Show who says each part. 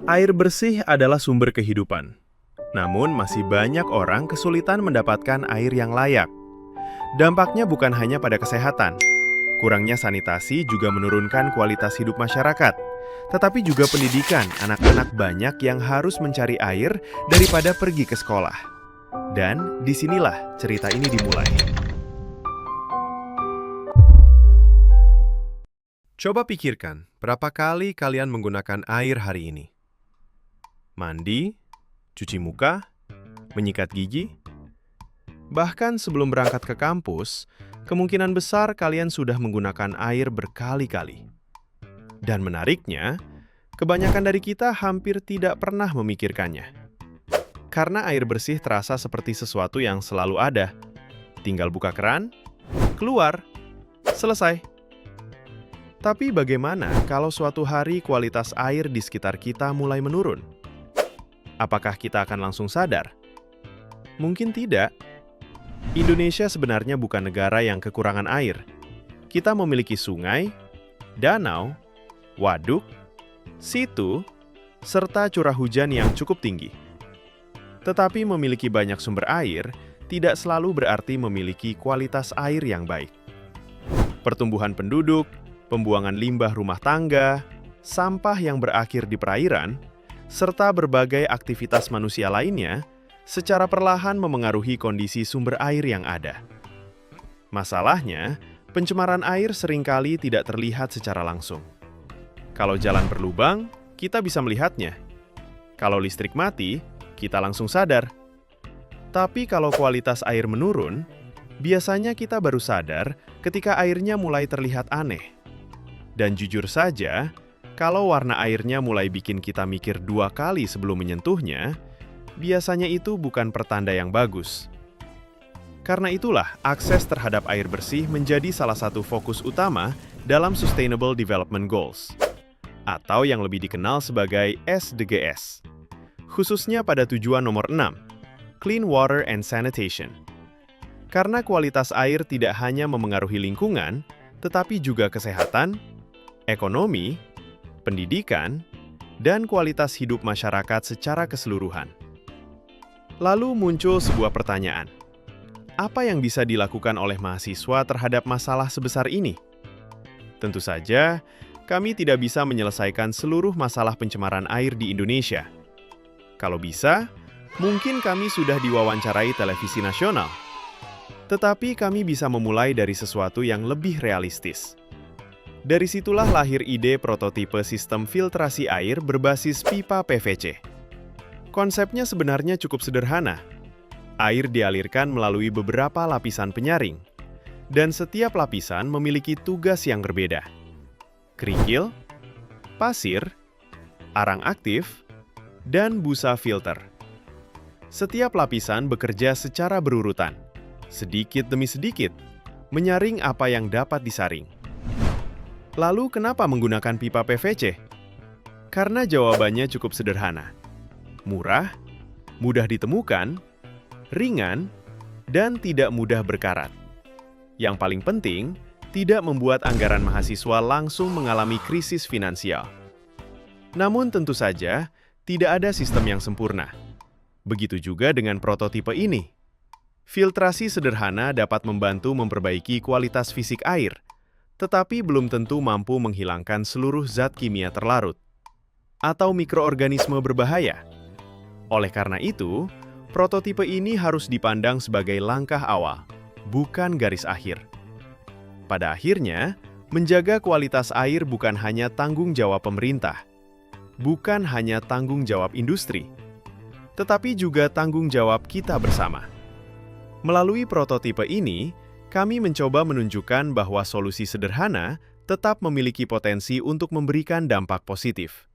Speaker 1: Air bersih adalah sumber kehidupan. Namun, masih banyak orang kesulitan mendapatkan air yang layak. Dampaknya bukan hanya pada kesehatan. Kurangnya sanitasi juga menurunkan kualitas hidup masyarakat. Tetapi juga pendidikan, anak-anak banyak yang harus mencari air daripada pergi ke sekolah. Dan disinilah cerita ini dimulai. Coba pikirkan, berapa kali kalian menggunakan air hari ini? Mandi, cuci muka, menyikat gigi. Bahkan sebelum berangkat ke kampus, kemungkinan besar kalian sudah menggunakan air berkali-kali. Dan menariknya, kebanyakan dari kita hampir tidak pernah memikirkannya. Karena air bersih terasa seperti sesuatu yang selalu ada. Tinggal buka keran, keluar, selesai. Tapi bagaimana kalau suatu hari kualitas air di sekitar kita mulai menurun? Apakah kita akan langsung sadar? Mungkin tidak. Indonesia sebenarnya bukan negara yang kekurangan air. Kita memiliki sungai, danau, waduk, situ, serta curah hujan yang cukup tinggi. Tetapi memiliki banyak sumber air tidak selalu berarti memiliki kualitas air yang baik. Pertumbuhan penduduk, pembuangan limbah rumah tangga, sampah yang berakhir di perairan, serta berbagai aktivitas manusia lainnya, secara perlahan memengaruhi kondisi sumber air yang ada. Masalahnya, pencemaran air seringkali tidak terlihat secara langsung. Kalau jalan berlubang, kita bisa melihatnya. Kalau listrik mati, kita langsung sadar. Tapi kalau kualitas air menurun, biasanya kita baru sadar ketika airnya mulai terlihat aneh. Dan jujur saja, kalau warna airnya mulai bikin kita mikir 2 kali sebelum menyentuhnya, biasanya itu bukan pertanda yang bagus. Karena itulah, akses terhadap air bersih menjadi salah satu fokus utama dalam Sustainable Development Goals, atau yang lebih dikenal sebagai SDGs. Khususnya pada tujuan nomor 6, Clean Water and Sanitation. Karena kualitas air tidak hanya memengaruhi lingkungan, tetapi juga kesehatan, ekonomi, pendidikan, dan kualitas hidup masyarakat secara keseluruhan. Lalu muncul sebuah pertanyaan. Apa yang bisa dilakukan oleh mahasiswa terhadap masalah sebesar ini? Tentu saja, kami tidak bisa menyelesaikan seluruh masalah pencemaran air di Indonesia. Kalau bisa, mungkin kami sudah diwawancarai televisi nasional. Tetapi kami bisa memulai dari sesuatu yang lebih realistis. Dari situlah lahir ide prototipe sistem filtrasi air berbasis pipa PVC. Konsepnya sebenarnya cukup sederhana. Air dialirkan melalui beberapa lapisan penyaring, dan setiap lapisan memiliki tugas yang berbeda. Kerikil, pasir, arang aktif, dan busa filter. Setiap lapisan bekerja secara berurutan, sedikit demi sedikit, menyaring apa yang dapat disaring. Lalu kenapa menggunakan pipa PVC? Karena jawabannya cukup sederhana. Murah, mudah ditemukan, ringan, dan tidak mudah berkarat. Yang paling penting, tidak membuat anggaran mahasiswa langsung mengalami krisis finansial. Namun tentu saja, tidak ada sistem yang sempurna. Begitu juga dengan prototipe ini. Filtrasi sederhana dapat membantu memperbaiki kualitas fisik air, tetapi belum tentu mampu menghilangkan seluruh zat kimia terlarut atau mikroorganisme berbahaya. Oleh karena itu, prototipe ini harus dipandang sebagai langkah awal, bukan garis akhir. Pada akhirnya, menjaga kualitas air bukan hanya tanggung jawab pemerintah, bukan hanya tanggung jawab industri, tetapi juga tanggung jawab kita bersama. Melalui prototipe ini, kami mencoba menunjukkan bahwa solusi sederhana tetap memiliki potensi untuk memberikan dampak positif.